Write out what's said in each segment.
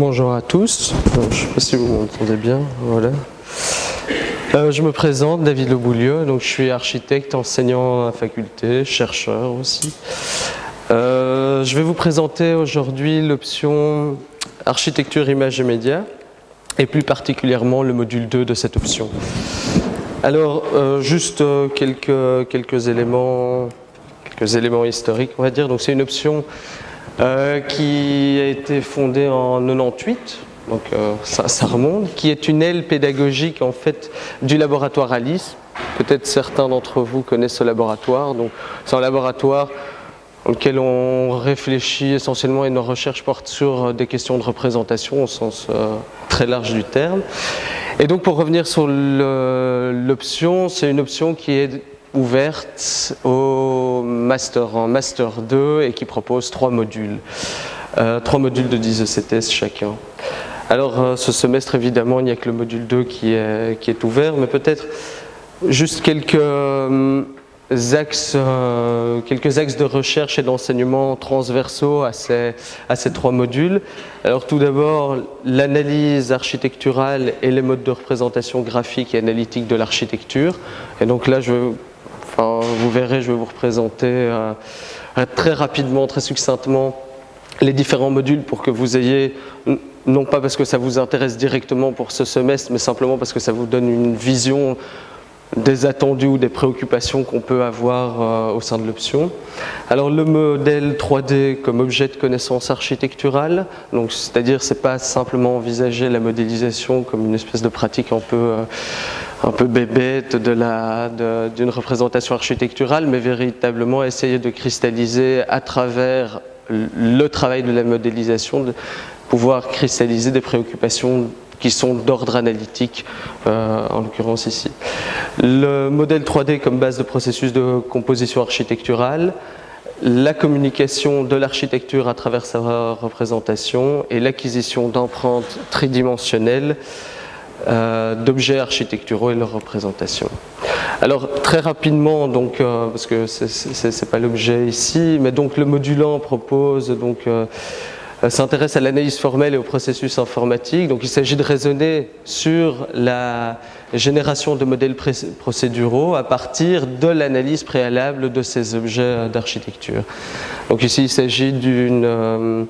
Bonjour à tous, je ne sais pas si vous m'entendez bien, voilà. Je me présente, David Le Boulieu, donc je suis architecte, enseignant à la faculté, chercheur aussi. Je vais vous présenter aujourd'hui l'option architecture, images et médias, et plus particulièrement le module 2 de cette option. Alors, juste quelques éléments historiques, on va dire. Donc c'est une option qui a été fondée en 98, donc ça remonte, qui est une aile pédagogique en fait du laboratoire Alice. Peut-être certains d'entre vous connaissent ce laboratoire. Donc c'est un laboratoire dans lequel on réfléchit essentiellement et nos recherches portent sur des questions de représentation au sens très large du terme. Et donc pour revenir sur l'option, c'est une option qui est ouverte au master, en master 2 et qui propose 3 modules. 3 modules de 10 ECTS chacun. Alors ce semestre évidemment il n'y a que le module 2 qui est ouvert, mais peut-être juste quelques axes de recherche et d'enseignement transversaux à ces 3 modules. Alors tout d'abord, l'analyse architecturale et les modes de représentation graphique et analytique de l'architecture. Et donc là, vous verrez, je vais vous représenter très rapidement, très succinctement les différents modules pour que vous ayez, non pas parce que ça vous intéresse directement pour ce semestre, mais simplement parce que ça vous donne une vision des attendus ou des préoccupations qu'on peut avoir au sein de l'option. Alors le modèle 3D comme objet de connaissance architecturale, donc c'est-à-dire c'est pas simplement envisager la modélisation comme une espèce de pratique un peu bébête d'une représentation architecturale, mais véritablement essayer de cristalliser à travers le travail de la modélisation, de pouvoir cristalliser des préoccupations qui sont d'ordre analytique, en l'occurrence ici. Le modèle 3D comme base de processus de composition architecturale, la communication de l'architecture à travers sa représentation et l'acquisition d'empreintes tridimensionnelles d'objets architecturaux et leur représentation. Alors très rapidement, donc, parce que c'est pas l'objet ici, mais donc le module 1 propose donc s'intéresse à l'analyse formelle et au processus informatique. Donc il s'agit de raisonner sur la génération de modèles procéduraux à partir de l'analyse préalable de ces objets d'architecture. Donc ici il s'agit d'une...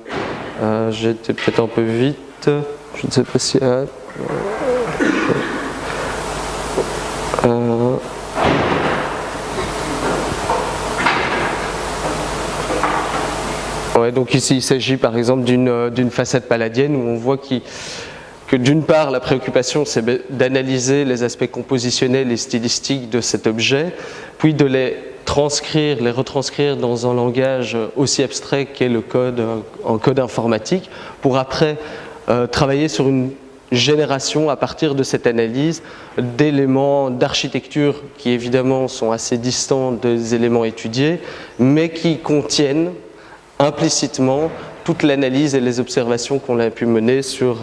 j'ai été peut-être un peu vite, je ne sais pas si... Ouais, donc ici il s'agit par exemple d'une façade palladienne où on voit que d'une part la préoccupation c'est d'analyser les aspects compositionnels et stylistiques de cet objet, puis de les retranscrire dans un langage aussi abstrait qu'est le code, en code informatique, pour après travailler sur une génération à partir de cette analyse d'éléments d'architecture qui évidemment sont assez distants des éléments étudiés, mais qui contiennent implicitement toute l'analyse et les observations qu'on a pu mener sur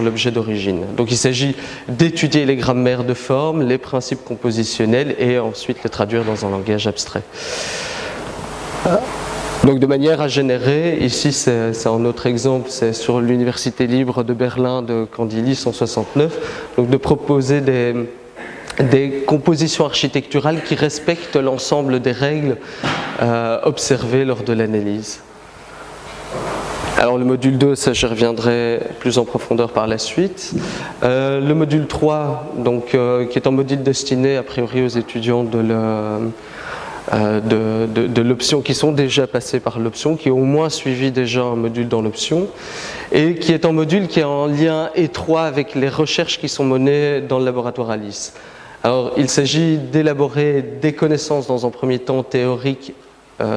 l'objet d'origine. Donc il s'agit d'étudier les grammaires de forme, les principes compositionnels et ensuite les traduire dans un langage abstrait. Donc de manière à générer, ici c'est un autre exemple, c'est sur l'Université libre de Berlin de Candili 169, donc de proposer des compositions architecturales qui respectent l'ensemble des règles observées lors de l'analyse. Alors le module 2, ça je reviendrai plus en profondeur par la suite. Le module 3, donc, qui est un module destiné a priori aux étudiants de l'option, qui sont déjà passés par l'option, qui ont au moins suivi déjà un module dans l'option, et qui est un module qui est en lien étroit avec les recherches qui sont menées dans le laboratoire Alice. Alors il s'agit d'élaborer des connaissances dans un premier temps théoriques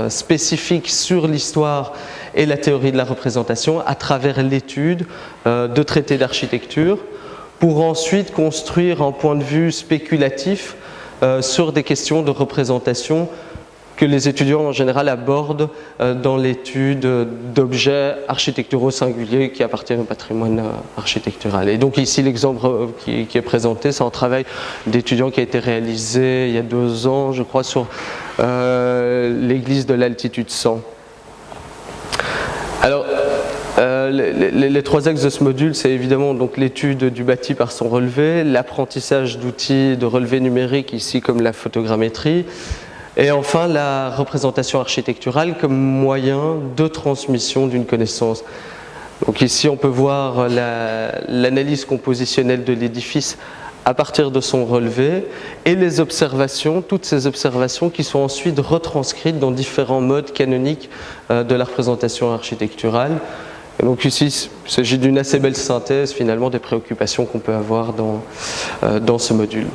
spécifiques sur l'histoire et la théorie de la représentation à travers l'étude de traités d'architecture, pour ensuite construire un point de vue spéculatif sur des questions de représentation que les étudiants en général abordent dans l'étude d'objets architecturaux singuliers qui appartiennent au patrimoine architectural. Et donc ici l'exemple qui est présenté, c'est un travail d'étudiant qui a été réalisé il y a 2 ans, je crois, sur l'église de l'altitude 100. Alors Les trois axes de ce module, c'est évidemment donc l'étude du bâti par son relevé, l'apprentissage d'outils de relevé numérique, ici comme la photogrammétrie, et enfin la représentation architecturale comme moyen de transmission d'une connaissance. Donc ici on peut voir l'analyse compositionnelle de l'édifice à partir de son relevé et les observations, toutes ces observations qui sont ensuite retranscrites dans différents modes canoniques de la représentation architecturale. Et donc ici, il s'agit d'une assez belle synthèse finalement des préoccupations qu'on peut avoir dans ce module.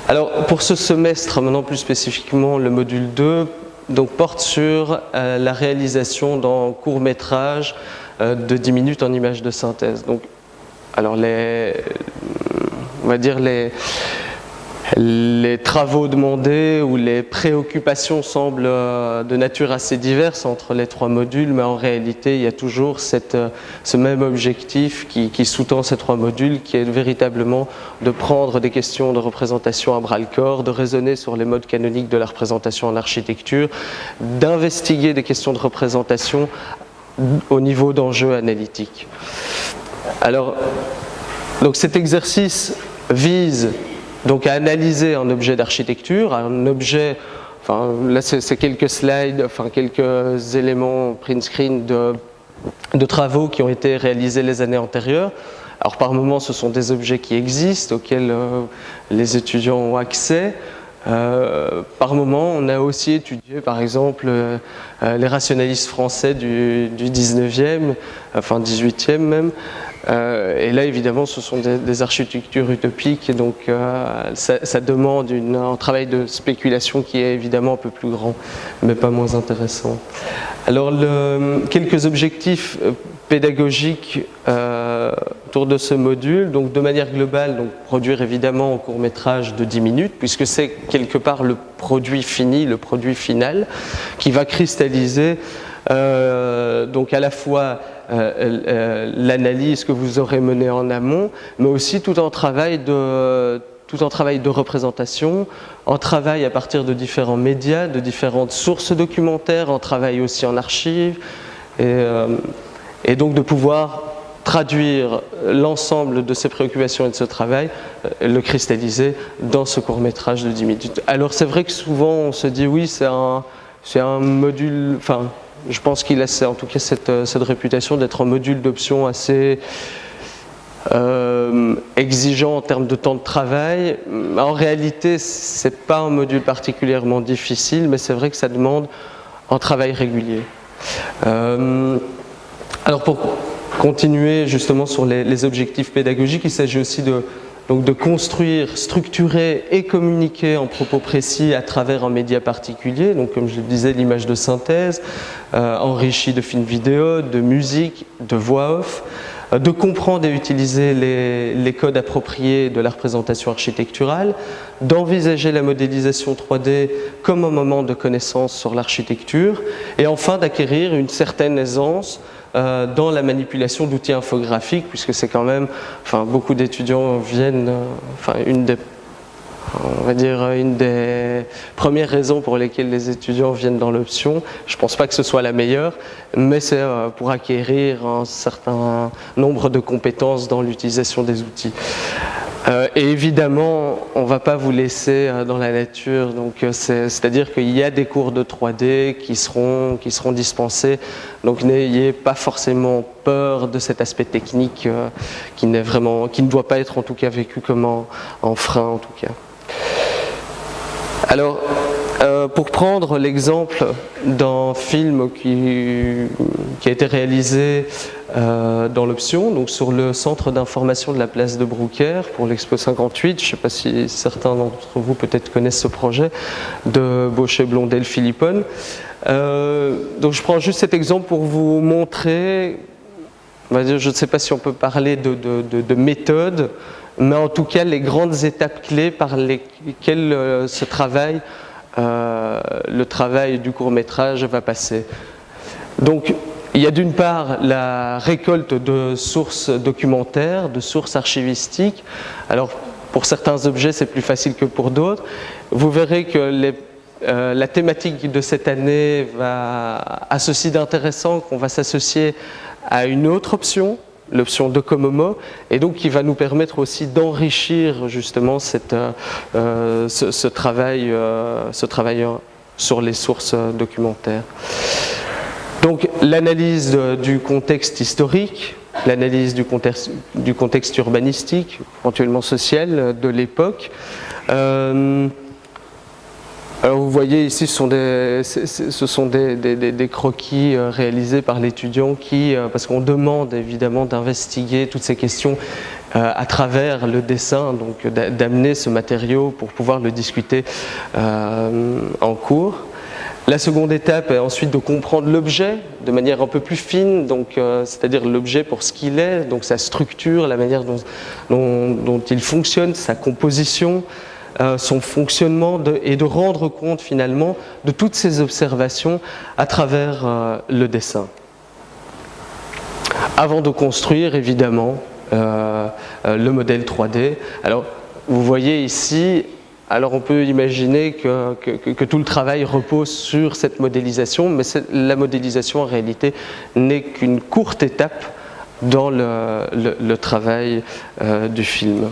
Alors pour ce semestre, maintenant plus spécifiquement, le module 2 donc, porte sur la réalisation d'un court-métrage de 10 minutes en images de synthèse. Donc, alors on va dire les travaux demandés ou les préoccupations semblent de nature assez diverse entre les trois modules, mais en réalité, il y a toujours ce même objectif qui sous-tend ces trois modules, qui est véritablement de prendre des questions de représentation à bras-le-corps, de raisonner sur les modes canoniques de la représentation en architecture, d'investiguer des questions de représentation au niveau d'enjeux analytiques. Alors, donc cet exercice vise donc à analyser un objet d'architecture, un objet, enfin là c'est quelques slides, enfin quelques éléments print screen de travaux qui ont été réalisés les années antérieures. Alors par moments ce sont des objets qui existent, auxquels les étudiants ont accès. Par moment, on a aussi étudié, par exemple, les rationalistes français du 19e, enfin 18e même. Et là, évidemment, ce sont des architectures utopiques, et donc ça demande un travail de spéculation qui est évidemment un peu plus grand, mais pas moins intéressant. Alors, quelques objectifs pédagogiques autour de ce module. Donc, de manière globale, donc, produire évidemment un court-métrage de 10 minutes, puisque c'est quelque part le produit fini, le produit final, qui va cristalliser donc à la fois l'analyse que vous aurez menée en amont, mais aussi tout un travail de représentation, en travail à partir de différents médias, de différentes sources documentaires, en travail aussi en archives, et donc de pouvoir traduire l'ensemble de ces préoccupations et de ce travail, le cristalliser dans ce court-métrage de 10 minutes. Alors c'est vrai que souvent on se dit oui, c'est un module, enfin je pense qu'il a en tout cas cette réputation d'être un module d'option assez exigeant en termes de temps de travail. En réalité, c'est pas un module particulièrement difficile, mais c'est vrai que ça demande un travail régulier. Alors pour continuer justement sur les objectifs pédagogiques, il s'agit aussi de construire, structurer et communiquer en propos précis à travers un média particulier, donc comme je le disais, l'image de synthèse, enrichie de films vidéo, de musique, de voix off, de comprendre et utiliser les codes appropriés de la représentation architecturale, d'envisager la modélisation 3D comme un moment de connaissance sur l'architecture, et enfin d'acquérir une certaine aisance dans la manipulation d'outils infographiques, puisque c'est quand même, enfin beaucoup d'étudiants viennent, enfin une des premières raisons pour lesquelles les étudiants viennent dans l'option. Je ne pense pas que ce soit la meilleure, mais c'est pour acquérir un certain nombre de compétences dans l'utilisation des outils. Et évidemment, on ne va pas vous laisser dans la nature, donc c'est-à-dire qu'il y a des cours de 3D qui seront dispensés, donc n'ayez pas forcément peur de cet aspect technique qui ne doit pas être en tout cas vécu comme un frein en tout cas. Alors, pour prendre l'exemple d'un film qui a été réalisé dans l'option, donc sur le centre d'information de la place de Brouckère pour l'Expo 58, je ne sais pas si certains d'entre vous peut-être connaissent ce projet, de Baucher, Blondel, Philippon. Donc je prends juste cet exemple pour vous montrer, on va dire, je ne sais pas si on peut parler de méthode, mais en tout cas les grandes étapes clés par lesquelles ce travail, le travail du court-métrage va passer. Donc il y a d'une part la récolte de sources documentaires, de sources archivistiques. Alors pour certains objets c'est plus facile que pour d'autres. Vous verrez que la thématique de cette année a ceci d'intéressant qu'on va s'associer à une autre option, l'option Docomomo, et donc qui va nous permettre aussi d'enrichir justement ce travail sur les sources documentaires. Donc l'analyse du contexte historique, l'analyse du contexte urbanistique, éventuellement social de l'époque. Alors vous voyez ici, ce sont des croquis réalisés par l'étudiant parce qu'on demande évidemment d'investiguer toutes ces questions à travers le dessin, donc d'amener ce matériau pour pouvoir le discuter en cours. La seconde étape est ensuite de comprendre l'objet de manière un peu plus fine, donc c'est-à-dire l'objet pour ce qu'il est, donc sa structure, la manière dont il fonctionne, sa composition, son fonctionnement, et de rendre compte finalement de toutes ces observations à travers le dessin. Avant de construire évidemment le modèle 3D. Alors vous voyez ici, alors on peut imaginer que tout le travail repose sur cette modélisation, mais la modélisation en réalité n'est qu'une courte étape dans le travail du film.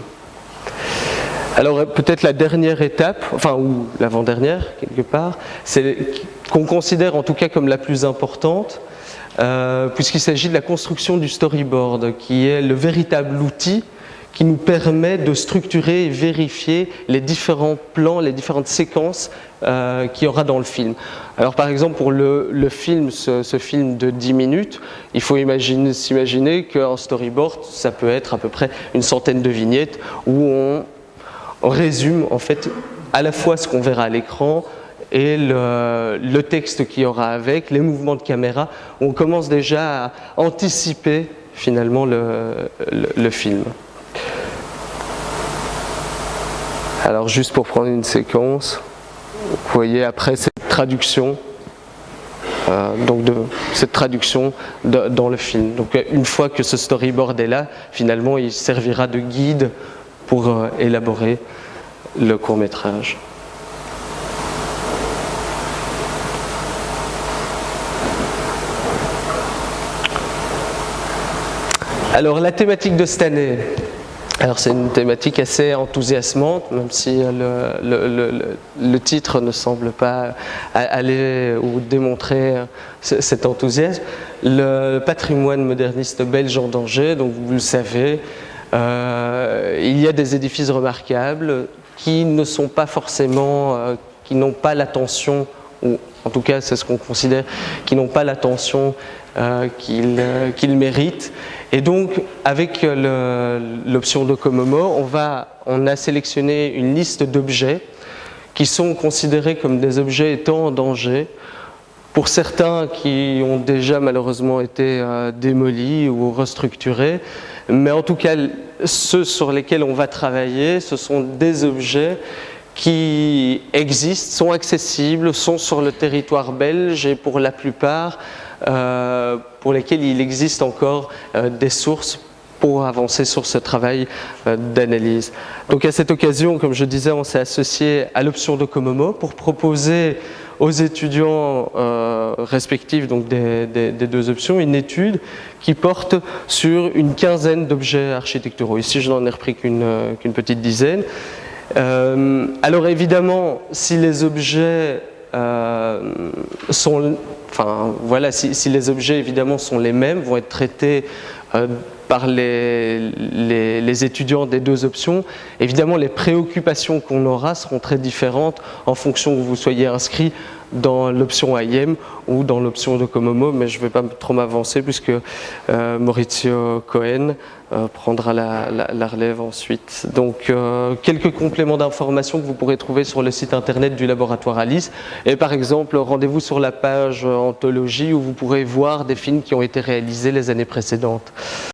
Alors peut-être la dernière étape, enfin ou l'avant-dernière quelque part, c'est qu'on considère en tout cas comme la plus importante, puisqu'il s'agit de la construction du storyboard, qui est le véritable outil qui nous permet de structurer et vérifier les différents plans, les différentes séquences qu'il y aura dans le film. Alors par exemple pour le film, ce film de 10 minutes, il faut s'imaginer qu'un storyboard, ça peut être à peu près une centaine de vignettes où on résume en fait à la fois ce qu'on verra à l'écran et le texte qu'il y aura avec, les mouvements de caméra. On commence déjà à anticiper finalement le film. Alors juste pour prendre une séquence, vous voyez après cette traduction, cette traduction dans le film. Donc une fois que ce storyboard est là, finalement il servira de guide pour élaborer le court-métrage. Alors la thématique de cette année, alors c'est une thématique assez enthousiasmante, même si le titre ne semble pas aller ou démontrer cet enthousiasme. Le patrimoine moderniste belge en danger, donc vous le savez, il y a des édifices remarquables qui ne sont pas forcément, qui n'ont pas l'attention, ou en tout cas c'est ce qu'on considère, qui n'ont pas l'attention qu'ils méritent. Et donc avec l'option Docomomo, on a sélectionné une liste d'objets qui sont considérés comme des objets étant en danger. Pour certains qui ont déjà malheureusement été démolis ou restructurés, mais en tout cas ceux sur lesquels on va travailler, ce sont des objets qui existent, sont accessibles, sont sur le territoire belge et pour la plupart pour lesquels il existe encore des sources pour avancer sur ce travail d'analyse. Donc à cette occasion, comme je disais, on s'est associé à l'option Docomomo pour proposer aux étudiants respectifs donc des deux options une étude qui porte sur une quinzaine d'objets architecturaux. Ici, je n'en ai repris qu'une petite dizaine. Alors évidemment, si les objets si les objets évidemment sont les mêmes, vont être traités par les étudiants des deux options, évidemment les préoccupations qu'on aura seront très différentes en fonction que vous soyez inscrit dans l'option AIM ou dans l'option Docomomo, mais je ne vais pas trop m'avancer puisque Maurizio Cohen prendra la relève ensuite. Donc quelques compléments d'information que vous pourrez trouver sur le site internet du laboratoire Alice, et par exemple rendez-vous sur la page anthologie où vous pourrez voir des films qui ont été réalisés les années précédentes.